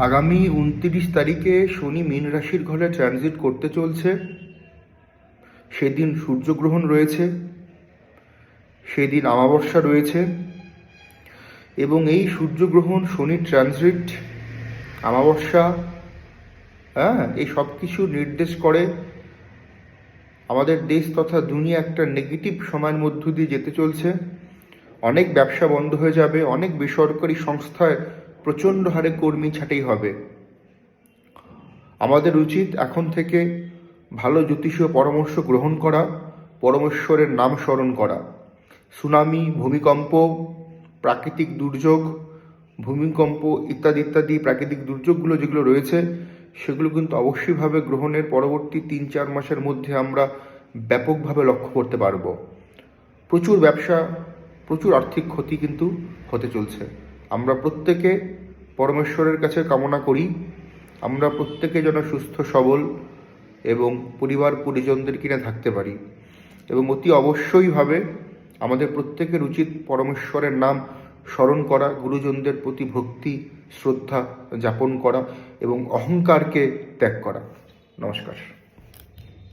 আগামী 29 তারিখে শনি মীন রাশির ঘরে ট্রানজিট করতে চলছে। সেদিন সূর্যগ্রহণ রয়েছে, সেদিন অমাবস্যা রয়েছে, এবং এই সূর্যগ্রহণ, শনির ট্রানজিট, অমাবস্যা, এই সব কিছু নির্দেশ করে আমাদের দেশ তথা দুনিয়া একটা নেগেটিভ সময়ের মধ্য দিয়ে যেতে চলছে। অনেক ব্যবসা বন্ধ হয়ে যাবে, অনেক বেসরকারি সংস্থায় প্রচণ্ড হারে কর্মী ছাঁটাই হবে। আমাদের উচিত এখন থেকে ভালো জ্যোতিষীয় পরামর্শ গ্রহণ করা, পরমেশ্বরের নাম স্মরণ করা। সুনামি, ভূমিকম্প, প্রাকৃতিক দুর্যোগ, ভূমিকম্প ইত্যাদি ইত্যাদি প্রাকৃতিক দুর্যোগগুলো যেগুলো রয়েছে সেগুলো কিন্তু অবশ্যইভাবে গ্রহণের পরবর্তী 3-4 মাসের মধ্যে আমরা ব্যাপকভাবে লক্ষ্য করতে পারব। প্রচুর ব্যবসা, প্রচুর আর্থিক ক্ষতি কিন্তু হতে চলছে। আমরা প্রত্যেকে পরমেশ্বরের কাছে কামনা করি আমরা প্রত্যেকে যেন সুস্থ সবল এবং পরিবার পরিজনদের কিনে থাকতে পারি, এবং অতি অবশ্যইভাবে আমাদের প্রত্যেকের উচিত পরমেশ্বরের নাম স্মরণ করা, গুরুজনদের প্রতি ভক্তি শ্রদ্ধা যাপন করা এবং অহংকারকে ত্যাগ করা। নমস্কার।